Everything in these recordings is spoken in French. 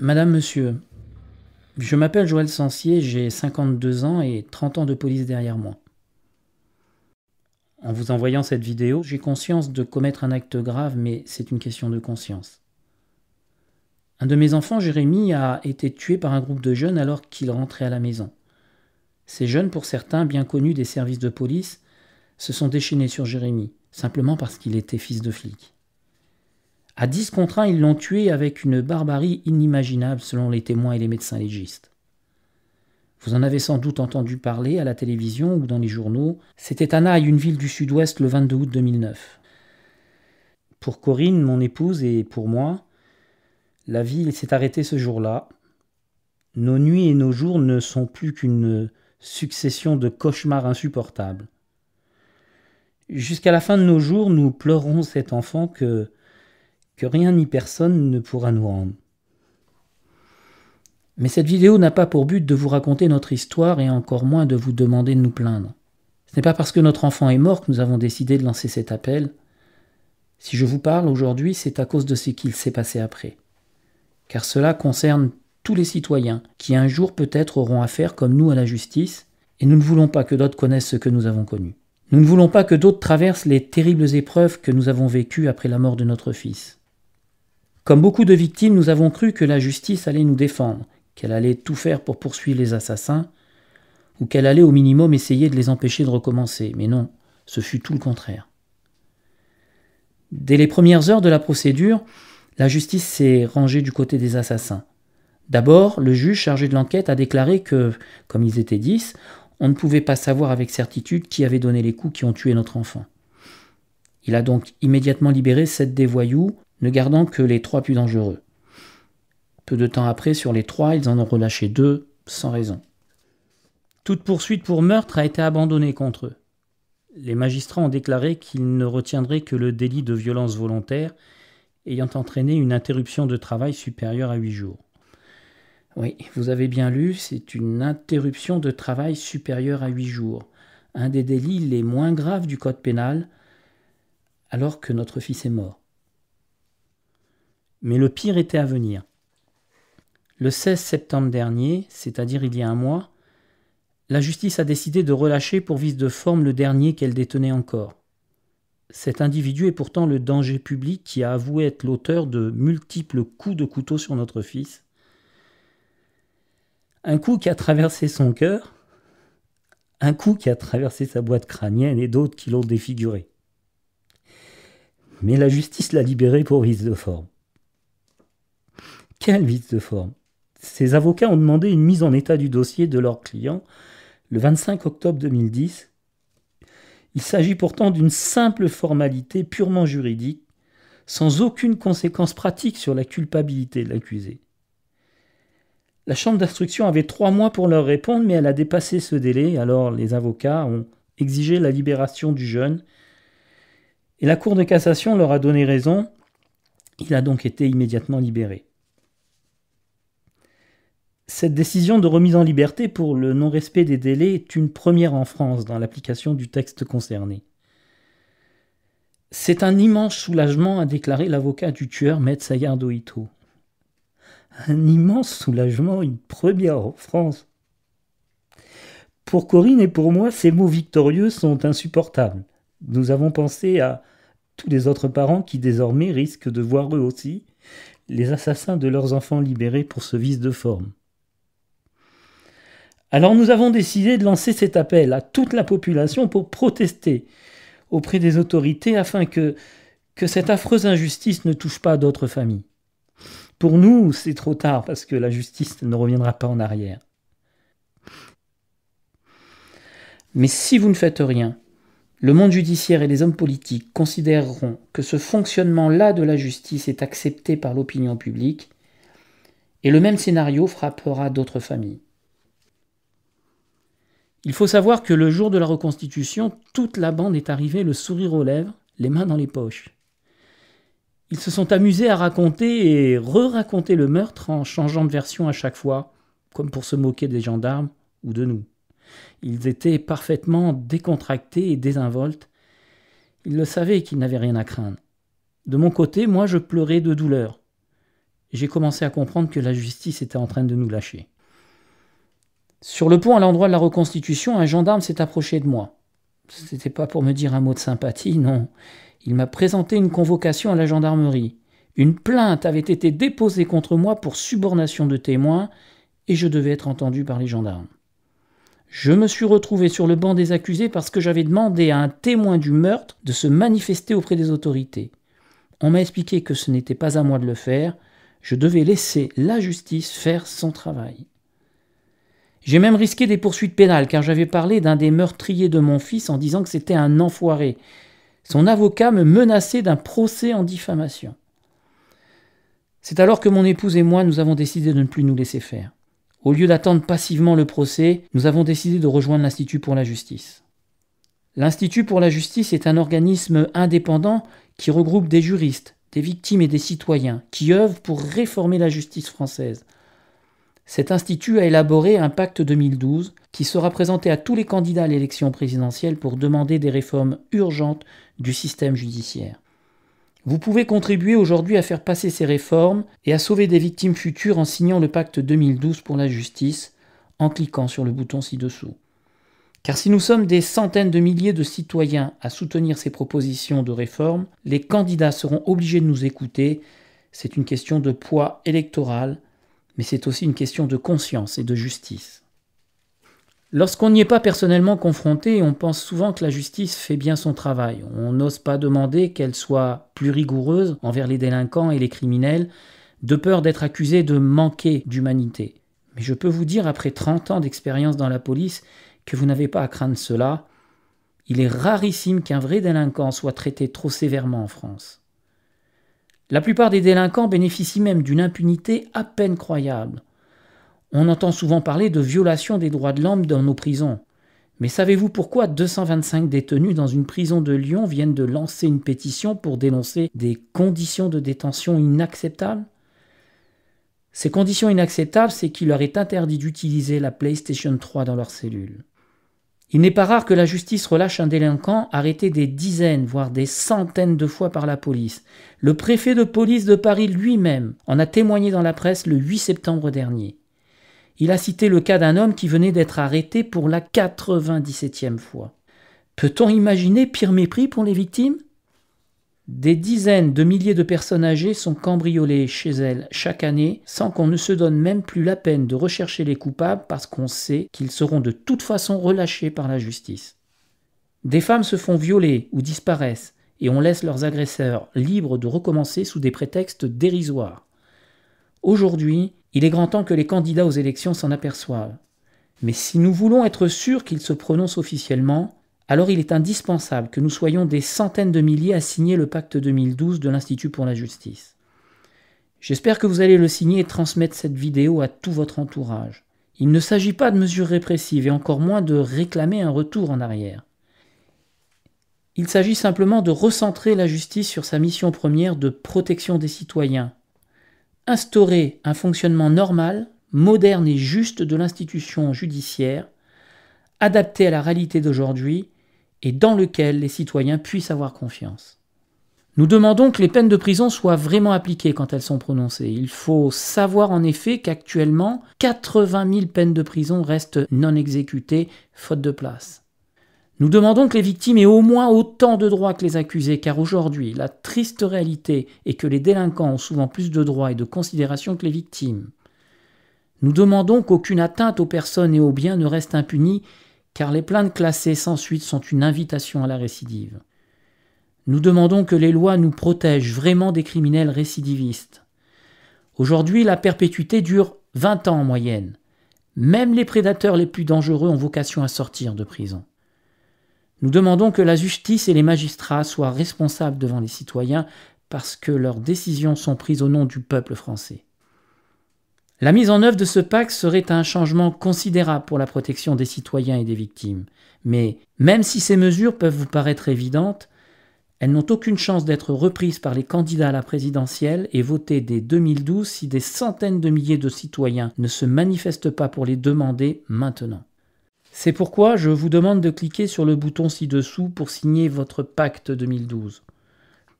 Madame, monsieur, je m'appelle Joël Sancier, j'ai 52 ans et 30 ans de police derrière moi. En vous envoyant cette vidéo, j'ai conscience de commettre un acte grave, mais c'est une question de conscience. Un de mes enfants, Jérémy, a été tué par un groupe de jeunes alors qu'il rentrait à la maison. Ces jeunes, pour certains bien connus des services de police, se sont déchaînés sur Jérémy, simplement parce qu'il était fils de flic. À 10 contre 1, ils l'ont tué avec une barbarie inimaginable selon les témoins et les médecins légistes. Vous en avez sans doute entendu parler à la télévision ou dans les journaux. C'était à Naï, une ville du sud-ouest, le 22 août 2009. Pour Corinne, mon épouse, et pour moi, la vie s'est arrêtée ce jour-là. Nos nuits et nos jours ne sont plus qu'une succession de cauchemars insupportables. Jusqu'à la fin de nos jours, nous pleurons cet enfant que rien ni personne ne pourra nous rendre. Mais cette vidéo n'a pas pour but de vous raconter notre histoire et encore moins de vous demander de nous plaindre. Ce n'est pas parce que notre enfant est mort que nous avons décidé de lancer cet appel. Si je vous parle aujourd'hui, c'est à cause de ce qu'il s'est passé après. Car cela concerne tous les citoyens qui un jour peut-être auront affaire comme nous à la justice, et nous ne voulons pas que d'autres connaissent ce que nous avons connu. Nous ne voulons pas que d'autres traversent les terribles épreuves que nous avons vécues après la mort de notre fils. Comme beaucoup de victimes, nous avons cru que la justice allait nous défendre, qu'elle allait tout faire pour poursuivre les assassins, ou qu'elle allait au minimum essayer de les empêcher de recommencer. Mais non, ce fut tout le contraire. Dès les premières heures de la procédure, la justice s'est rangée du côté des assassins. D'abord, le juge chargé de l'enquête a déclaré que, comme ils étaient 10, on ne pouvait pas savoir avec certitude qui avait donné les coups qui ont tué notre enfant. Il a donc immédiatement libéré 7 des voyous, ne gardant que les 3 plus dangereux. Peu de temps après, sur les 3, ils en ont relâché 2, sans raison. Toute poursuite pour meurtre a été abandonnée contre eux. Les magistrats ont déclaré qu'ils ne retiendraient que le délit de violence volontaire ayant entraîné une interruption de travail supérieure à 8 jours. Oui, vous avez bien lu, c'est une interruption de travail supérieure à 8 jours. Un des délits les moins graves du code pénal, alors que notre fils est mort. Mais le pire était à venir. Le 16 septembre dernier, c'est-à-dire il y a un mois, la justice a décidé de relâcher pour vice de forme le dernier qu'elle détenait encore. Cet individu est pourtant le danger public qui a avoué être l'auteur de multiples coups de couteau sur notre fils. Un coup qui a traversé son cœur, un coup qui a traversé sa boîte crânienne et d'autres qui l'ont défiguré. Mais la justice l'a libéré pour vice de forme. Quel vice de forme! Ces avocats ont demandé une mise en état du dossier de leur client le 25 octobre 2010. Il s'agit pourtant d'une simple formalité purement juridique, sans aucune conséquence pratique sur la culpabilité de l'accusé. La chambre d'instruction avait 3 mois pour leur répondre, mais elle a dépassé ce délai, alors les avocats ont exigé la libération du jeune, et la Cour de cassation leur a donné raison, il a donc été immédiatement libéré. Cette décision de remise en liberté pour le non-respect des délais est une première en France dans l'application du texte concerné. C'est un immense soulagement, a déclaré l'avocat du tueur, Maître Sayardo Ito. Un immense soulagement, une première en France. Pour Corinne et pour moi, ces mots victorieux sont insupportables. Nous avons pensé à tous les autres parents qui désormais risquent de voir eux aussi les assassins de leurs enfants libérés pour ce vice de forme. Alors nous avons décidé de lancer cet appel à toute la population pour protester auprès des autorités afin que cette affreuse injustice ne touche pas d'autres familles. Pour nous, c'est trop tard parce que la justice ne reviendra pas en arrière. Mais si vous ne faites rien, le monde judiciaire et les hommes politiques considéreront que ce fonctionnement-là de la justice est accepté par l'opinion publique et le même scénario frappera d'autres familles. Il faut savoir que le jour de la reconstitution, toute la bande est arrivée le sourire aux lèvres, les mains dans les poches. Ils se sont amusés à raconter et re-raconter le meurtre en changeant de version à chaque fois, comme pour se moquer des gendarmes ou de nous. Ils étaient parfaitement décontractés et désinvoltes. Ils le savaient qu'ils n'avaient rien à craindre. De mon côté, moi je pleurais de douleur. j'ai commencé à comprendre que la justice était en train de nous lâcher. Sur le pont à l'endroit de la reconstitution, un gendarme s'est approché de moi. C'était pas pour me dire un mot de sympathie, non. Il m'a présenté une convocation à la gendarmerie. Une plainte avait été déposée contre moi pour subornation de témoins et je devais être entendu par les gendarmes. Je me suis retrouvé sur le banc des accusés parce que j'avais demandé à un témoin du meurtre de se manifester auprès des autorités. On m'a expliqué que ce n'était pas à moi de le faire, je devais laisser la justice faire son travail. J'ai même risqué des poursuites pénales car j'avais parlé d'un des meurtriers de mon fils en disant que c'était un enfoiré. Son avocat me menaçait d'un procès en diffamation. C'est alors que mon épouse et moi, nous avons décidé de ne plus nous laisser faire. Au lieu d'attendre passivement le procès, nous avons décidé de rejoindre l'Institut pour la justice. L'Institut pour la justice est un organisme indépendant qui regroupe des juristes, des victimes et des citoyens qui œuvrent pour réformer la justice française. Cet institut a élaboré un pacte 2012 qui sera présenté à tous les candidats à l'élection présidentielle pour demander des réformes urgentes du système judiciaire. Vous pouvez contribuer aujourd'hui à faire passer ces réformes et à sauver des victimes futures en signant le pacte 2012 pour la justice en cliquant sur le bouton ci-dessous. Car si nous sommes des centaines de milliers de citoyens à soutenir ces propositions de réforme, les candidats seront obligés de nous écouter. C'est une question de poids électoral, mais c'est aussi une question de conscience et de justice. Lorsqu'on n'y est pas personnellement confronté, on pense souvent que la justice fait bien son travail. On n'ose pas demander qu'elle soit plus rigoureuse envers les délinquants et les criminels, de peur d'être accusé de manquer d'humanité. Mais je peux vous dire, après 30 ans d'expérience dans la police, que vous n'avez pas à craindre cela. Il est rarissime qu'un vrai délinquant soit traité trop sévèrement en France. La plupart des délinquants bénéficient même d'une impunité à peine croyable. On entend souvent parler de violation des droits de l'homme dans nos prisons. Mais savez-vous pourquoi 225 détenus dans une prison de Lyon viennent de lancer une pétition pour dénoncer des conditions de détention inacceptables ? Ces conditions inacceptables, c'est qu'il leur est interdit d'utiliser la PlayStation 3 dans leur cellule. Il n'est pas rare que la justice relâche un délinquant arrêté des dizaines, voire des centaines de fois par la police. Le préfet de police de Paris lui-même en a témoigné dans la presse le 8 septembre dernier. Il a cité le cas d'un homme qui venait d'être arrêté pour la 97e fois. Peut-on imaginer pire mépris pour les victimes ? Des dizaines de milliers de personnes âgées sont cambriolées chez elles chaque année sans qu'on ne se donne même plus la peine de rechercher les coupables parce qu'on sait qu'ils seront de toute façon relâchés par la justice. Des femmes se font violer ou disparaissent et on laisse leurs agresseurs libres de recommencer sous des prétextes dérisoires. Aujourd'hui, il est grand temps que les candidats aux élections s'en aperçoivent. Mais si nous voulons être sûrs qu'ils se prononcent officiellement, alors il est indispensable que nous soyons des centaines de milliers à signer le pacte 2012 de l'Institut pour la justice. J'espère que vous allez le signer et transmettre cette vidéo à tout votre entourage. Il ne s'agit pas de mesures répressives et encore moins de réclamer un retour en arrière. Il s'agit simplement de recentrer la justice sur sa mission première de protection des citoyens. Instaurer un fonctionnement normal, moderne et juste de l'institution judiciaire, adapté à la réalité d'aujourd'hui et dans lequel les citoyens puissent avoir confiance. Nous demandons que les peines de prison soient vraiment appliquées quand elles sont prononcées. Il faut savoir en effet qu'actuellement, 80 000 peines de prison restent non exécutées, faute de place. Nous demandons que les victimes aient au moins autant de droits que les accusés, car aujourd'hui, la triste réalité est que les délinquants ont souvent plus de droits et de considération que les victimes. Nous demandons qu'aucune atteinte aux personnes et aux biens ne reste impunie, car les plaintes classées sans suite sont une invitation à la récidive. Nous demandons que les lois nous protègent vraiment des criminels récidivistes. Aujourd'hui, la perpétuité dure 20 ans en moyenne. Même les prédateurs les plus dangereux ont vocation à sortir de prison. Nous demandons que la justice et les magistrats soient responsables devant les citoyens parce que leurs décisions sont prises au nom du peuple français. La mise en œuvre de ce pacte serait un changement considérable pour la protection des citoyens et des victimes. Mais même si ces mesures peuvent vous paraître évidentes, elles n'ont aucune chance d'être reprises par les candidats à la présidentielle et votées dès 2012 si des centaines de milliers de citoyens ne se manifestent pas pour les demander maintenant. C'est pourquoi je vous demande de cliquer sur le bouton ci-dessous pour signer votre pacte 2012,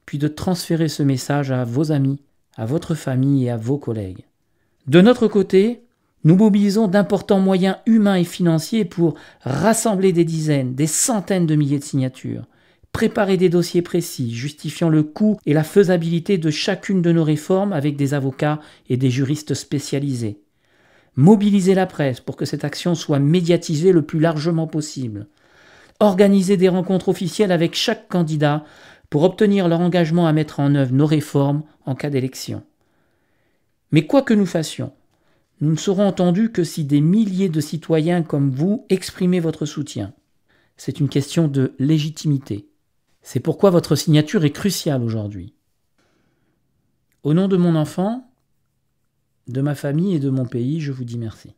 puis de transférer ce message à vos amis, à votre famille et à vos collègues. De notre côté, nous mobilisons d'importants moyens humains et financiers pour rassembler des dizaines, des centaines de milliers de signatures, préparer des dossiers précis justifiant le coût et la faisabilité de chacune de nos réformes avec des avocats et des juristes spécialisés, mobiliser la presse pour que cette action soit médiatisée le plus largement possible, organiser des rencontres officielles avec chaque candidat pour obtenir leur engagement à mettre en œuvre nos réformes en cas d'élection. Mais quoi que nous fassions, nous ne serons entendus que si des milliers de citoyens comme vous exprimaient votre soutien. C'est une question de légitimité. C'est pourquoi votre signature est cruciale aujourd'hui. Au nom de mon enfant, de ma famille et de mon pays, je vous dis merci.